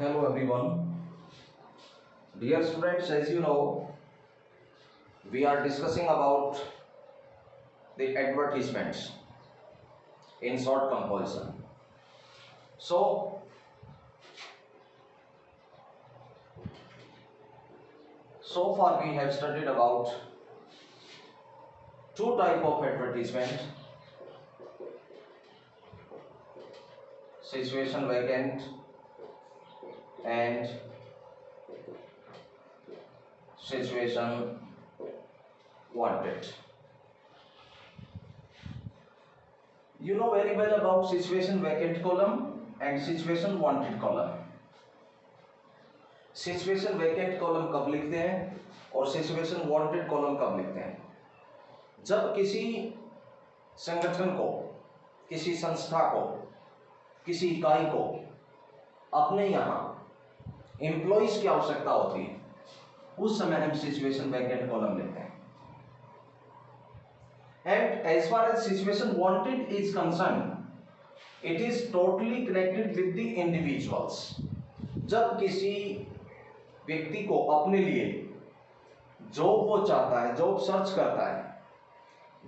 Hello everyone. Dear students, as you know, we are discussing about the advertisements in short comparison. So far we have studied about two type of advertisement: situation vacant and situation wanted. You know very well about situation vacant column and situation wanted column. Situation vacant column कब लिखते हैं और situation wanted column कब लिखते हैं? जब किसी संगठन को, किसी संस्था को, किसी इकाई को अपने यहाँ एम्प्लॉइज की आवश्यकता होती है, उस समय हम सिचुएशन वैकेंट कॉलम लिखते हैं. And as far as situation wanted is concern, it is totally connected with the individuals. जब किसी व्यक्ति को अपने लिए जॉब वो चाहता है, जॉब सर्च करता है,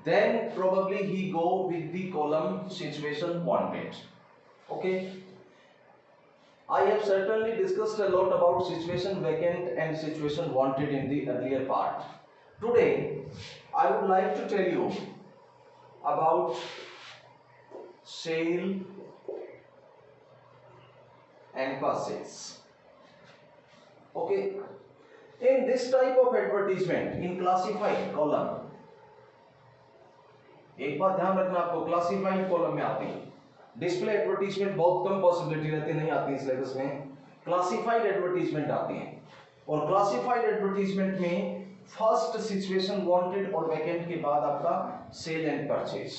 then probably he go with the column situation wanted. Okay, I have certainly discussed a lot about situation vacant and situation wanted in the earlier part. Today I would like to tell you about sale and purchase. Okay, in this type of advertisement in classified column, एक बात ध्यान रखना, आपको classified column में आती है. Display advertisement बहुत कम possibility रहती, नहीं आती सिलेबस में. क्लासिफाइड एडवर्टीजमेंट आती है और क्लासिफाइड एडवर्टीजमेंट में फर्स्ट सिचुएशन वांटेड और वैकेंट के बाद आपका sale and purchase.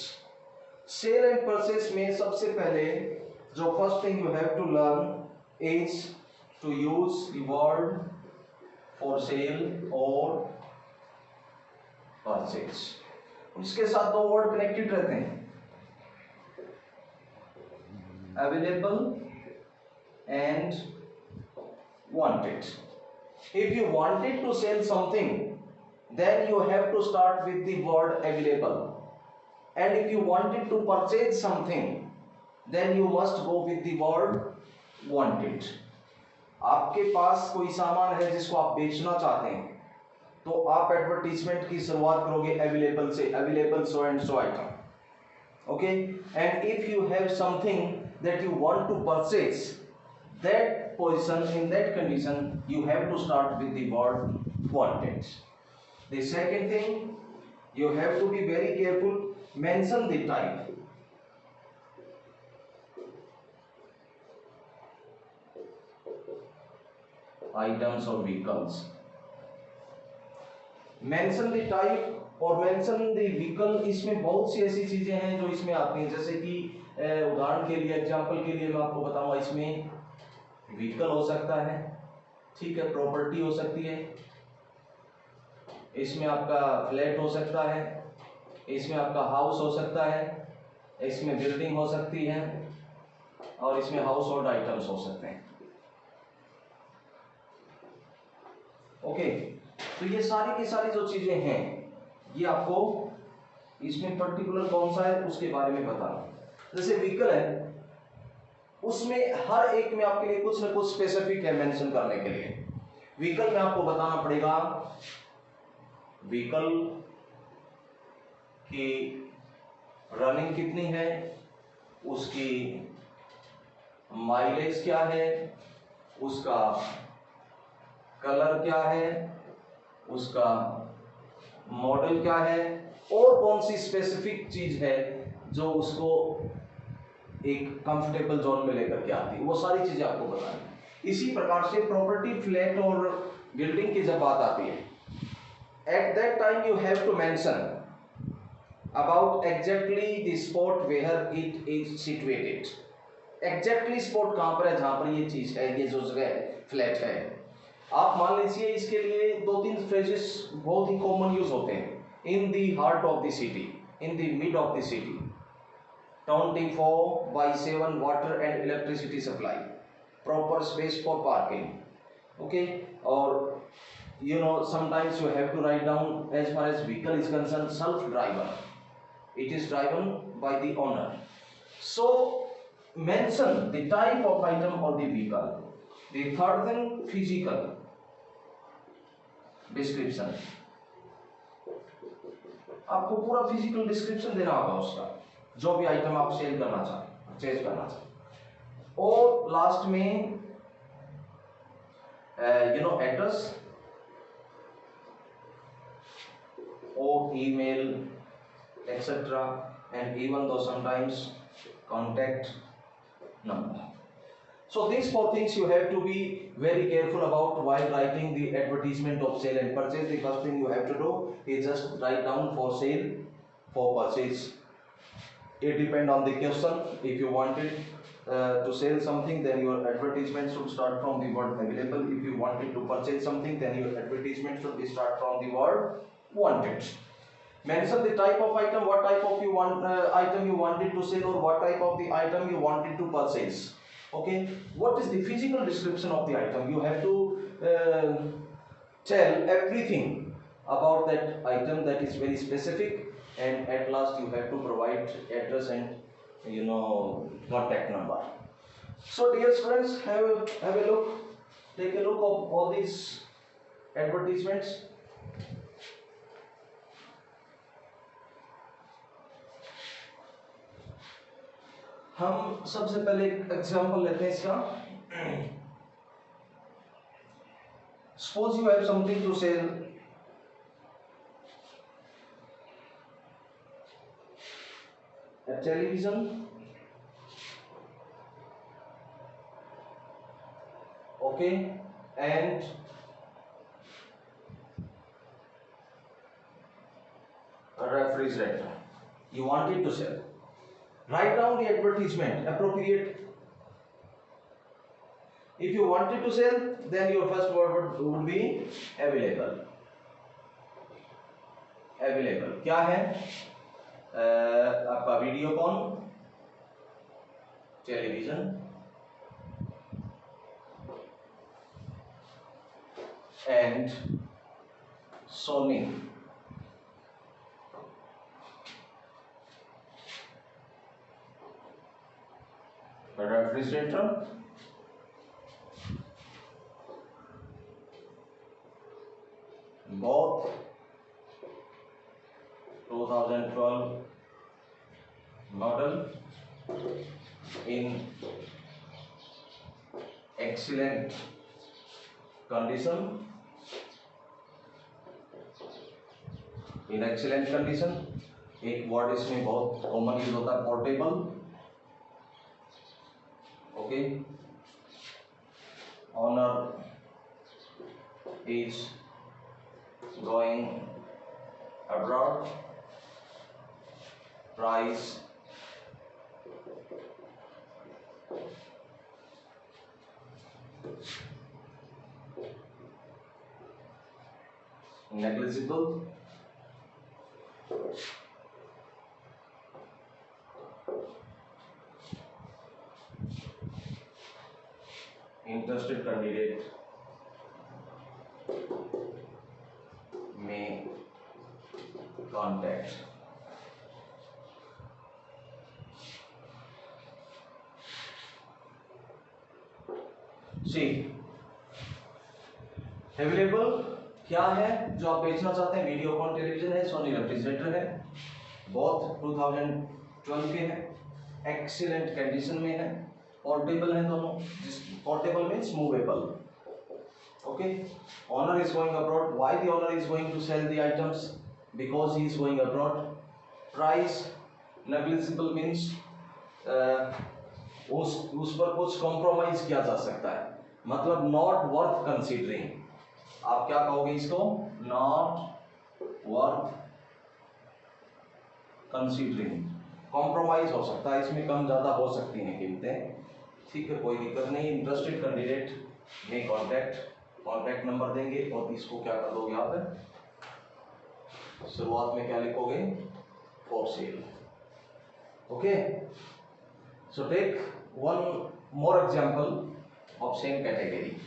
Sale and purchase में सबसे पहले जो first thing you have to learn is to use the word for sale or purchase. इसके साथ दो वर्ड कनेक्टेड रहते हैं, available and wanted. If you wanted to sell something, then you have to start with the word available, and if you wanted to purchase something, then you must go with the word wanted. आपके पास कोई सामान है जिसको आप बेचना चाहते हैं, तो आप एडवर्टीजमेंट की शुरुआत करोगे अवेलेबल से, available so and so item. Okay, and if you have something that you want to purchase, that position, in that condition you have to start with the word wanted. The second thing, you have to be very careful, mention the type. Items or vehicles. Mention the type और mention the vehicle. इसमें बहुत सी ऐसी चीजें हैं जो इसमें आती हैं, जैसे कि उदाहरण के लिए, एग्जांपल के लिए मैं आपको बताऊंगा, इसमें व्हीकल हो सकता है, ठीक है, प्रॉपर्टी हो सकती है, इसमें आपका फ्लैट हो सकता है, इसमें आपका हाउस हो सकता है, इसमें बिल्डिंग हो सकती है, और इसमें हाउस होल्ड आइटम्स हो सकते हैं. ओके, तो ये सारी की सारी जो चीजें हैं, ये आपको इसमें पर्टिकुलर कौन सा है उसके बारे में बताना. जैसे व्हीकल है, उसमें हर एक में आपके लिए कुछ ना कुछ स्पेसिफिक है मेंशन करने के लिए. व्हीकल में आपको बताना पड़ेगा व्हीकल की रनिंग कितनी है, उसकी माइलेज क्या है, उसका कलर क्या है, उसका मॉडल क्या है, और कौन सी स्पेसिफिक चीज है जो उसको एक कंफर्टेबल जोन में लेकर के आती है, वो सारी चीजें आपको बतानी. इसी प्रकार से प्रॉपर्टी, फ्लैट और बिल्डिंग की जब बात आती है, at that time you have to mention about exactly the spot where it is situated. Exactly spot कहां पर है, जहां पर ये चीज है, ये जो जगह फ्लैट है. आप मान लीजिए, इसके लिए दो तीन फ्रेजेस बहुत ही कॉमन यूज होते हैं. In the heart of the city, in the mid of the city, 24/7 water and electricity supply. proper space for parking. Okay, or sometimes you have to write down, as far as vehicle is concerned, self-driver. It is driven by the owner. So mention the type of item or the vehicle. The third thing, physical description. आपको पूरा physical description देना होगा उसका, जो भी item आप cell करना चाहते, परचेज करना चाहते। और लास्ट में address or email, etc., and even though sometimes contact number. So these four things you have to be very careful about while writing the advertisement of sale and purchase. The first thing you have to do is just write down for sale, for purchase. It depends on the question. If you wanted to sell something, then your advertisement should start from the word available. If you wanted to purchase something, then your advertisement should be start from the word wanted. Mention the type of item, what type of item you wanted to sell, or what type of the item you wanted to purchase. Okay, what is the physical description of the item? You have to tell everything about that item that is very specific, and at last you have to provide address and contact number. So dear students, have a look, take a look of all these advertisements. हम सबसे पहले एक example लेते हैं इसका. Suppose you have something to sell. A television. Okay, and a refrigerator. You wanted to sell. Write down the advertisement appropriate. If you wanted to sell, then your first word would be available. Available क्या है? आपका Videocon, television, and Sony. Refrigerator, both 2012 model in excellent condition. In excellent condition, एक word इसमें बहुत common use होता है, portable. Okay, owner is going abroad. Price negligible. Interested candidate may contact. See, available क्या है जो आप बेचना चाहते हैं? वीडियोकॉन टेलीविजन है, सोनी रेफ्रिजरेटर है, बहुत 2012 के हैं, एक्सीलेंट कंडीशन में है, पोर्टेबल है दोनों. Portable means movable. Okay, owner is going abroad. Why the owner is going to sell the items? Because he is going abroad. Price negligible means उस पर कुछ कॉम्प्रोमाइज किया जा सकता है, मतलब नॉट वर्थ कंसीडरिंग. आप क्या कहोगे इसको? Not worth considering. कॉम्प्रोमाइज हो सकता है, इसमें कम ज्यादा हो सकती हैं कीमतें. ठीक है, कोई दिक्कत नहीं. इंटरेस्टेड कैंडिडेट में कॉन्टैक्ट नंबर देंगे और इसको क्या कर दोगे आप? शुरुआत में क्या लिखोगे? For sale. Okay, so take one more example. of same category.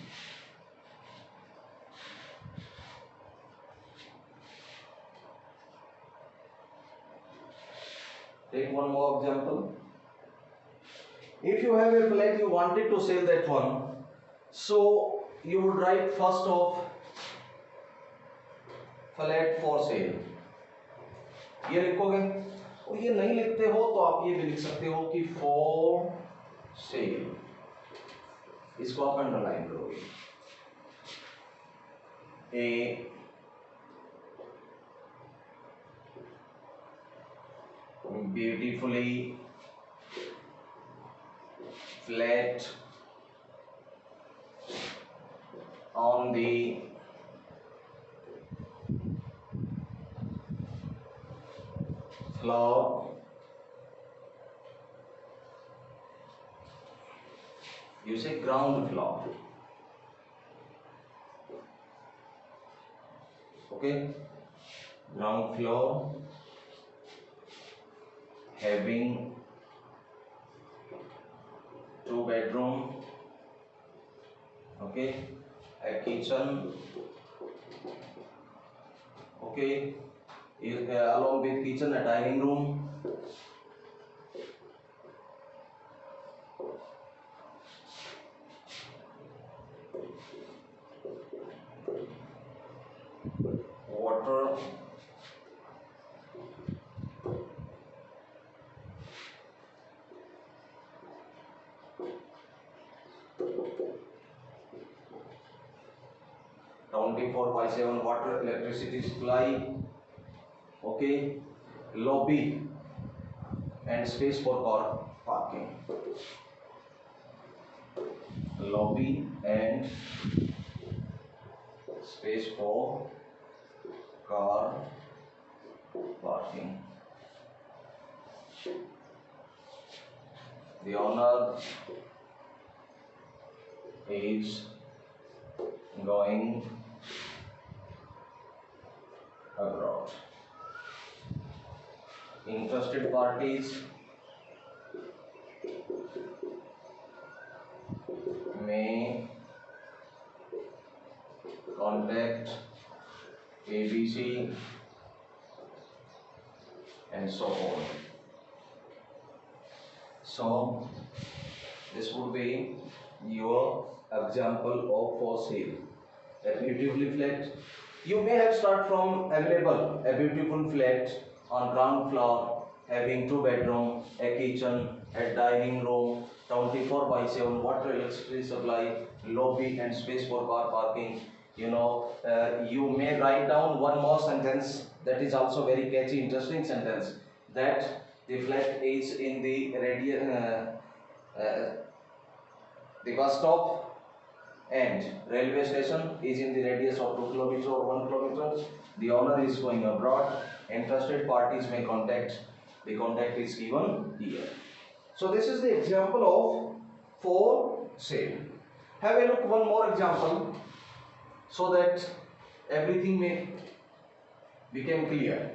Take one more example. If you have a flat, you wanted to sell that one, so you would write first of flat for sale, ये लिखोगे. और ये नहीं लिखते हो तो आप ये भी लिख सकते हो कि for sale, इसको आप अंडरलाइन करोगे. A beautifully flat on the floor, you say ground floor. Okay, ground floor, having 2 bedroom, okay, a kitchen, okay, along with kitchen a dining room, water, (24/7) water, electricity supply, okay, lobby and space for car parking, lobby and space for car parking. The owner is going abroad. Interested parties may contact ABC and so on. So this would be your example of for sale. A beautifully flat. You may have start from available a beautiful flat on ground floor having 2 bedroom, a kitchen, a dining room, 24/7 water, electricity supply, lobby and space for car parking. You may write down one more sentence that is also very catchy, interesting sentence, that the flat is in the the bus stop and railway station is in the radius of 2 kilometers or 1 kilometer. The owner is going abroad. Interested parties may contact. The contact is given here. So this is the example of for sale. Have a look one more example so that everything may become clear.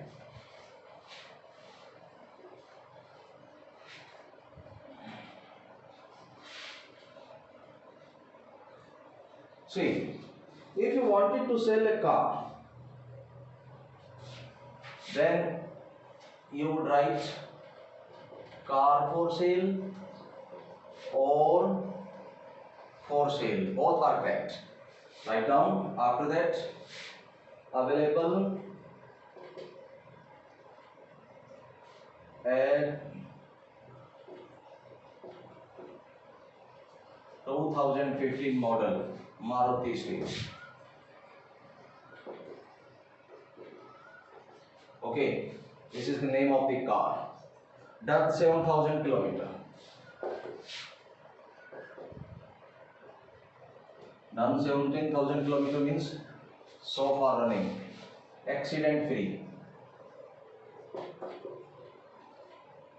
See, if you wanted to sell a car, then you would write car for sale or for sale. Both are correct. Write down. After that, available at 2015 model Maruti Suzuki. Okay, this is the name of the car. Done 7,000 kilometer. Done 17,000 kilometer means so far running. Accident free.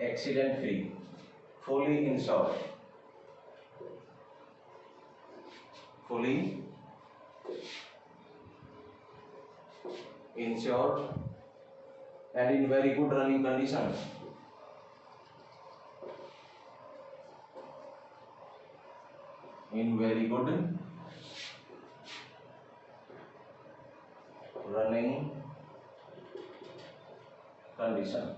Accident free. Fully insured. Fully insured and in very good running condition. In very good, running condition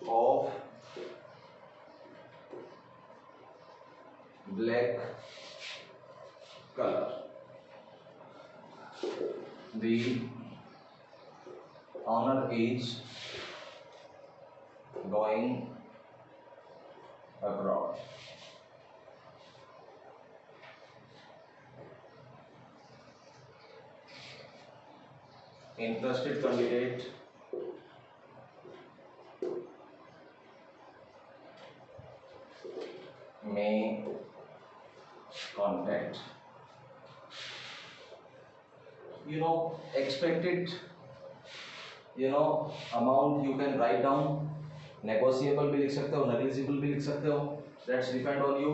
of black color. The owner is going abroad. Interested candidate may contact. Expected amount you can write down, negotiable भी लिख सकते हो, negligible भी लिख सकते हो, that's depend on you.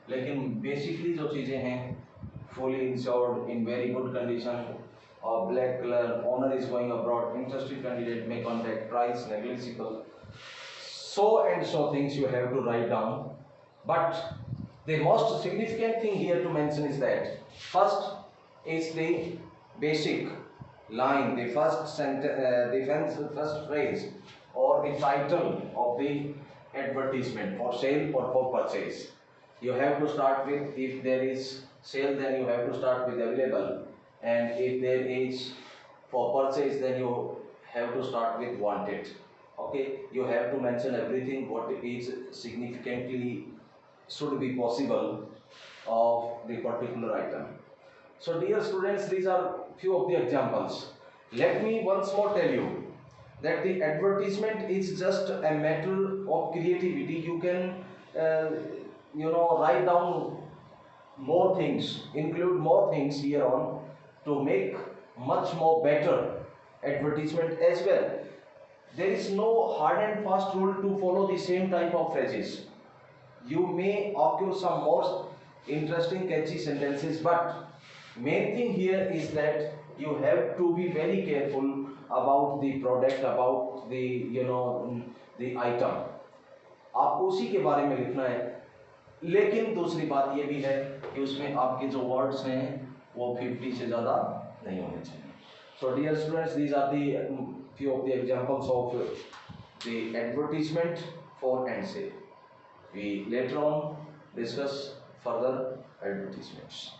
लेकिन basically जो चीज़ें हैं, fully insured, in very good condition, or black color, owner is going abroad, interested candidate may contact, price negligible, so and so things you have to write down. But the most significant thing here to mention is that first is the basic line, the first sentence, the first phrase or the title of the advertisement for sale or for purchase. You have to start with, if there is sale, then you have to start with available, and if there is for purchase, then you have to start with wanted. Okay, you have to mention everything what is significantly should be possible of the particular item. So dear students, these are few of the examples. Let me once more tell you that the advertisement is just a matter of creativity. You can write down more things, include more things here on to make much more better advertisement as well. There is no hard and fast rule to follow the same type of phrases. You may occur some more interesting catchy sentences, but main thing here is that you have to be very careful about the product, about the item. आपको उसी के बारे में लिखना है, लेकिन दूसरी बात ये भी है कि उसमें आपके जो वर्ड्स हैं वो 50 से ज़्यादा नहीं होने चाहिए. So dear students, these are the few of the examples of the advertisement for and sale. We later on discuss further advertisements.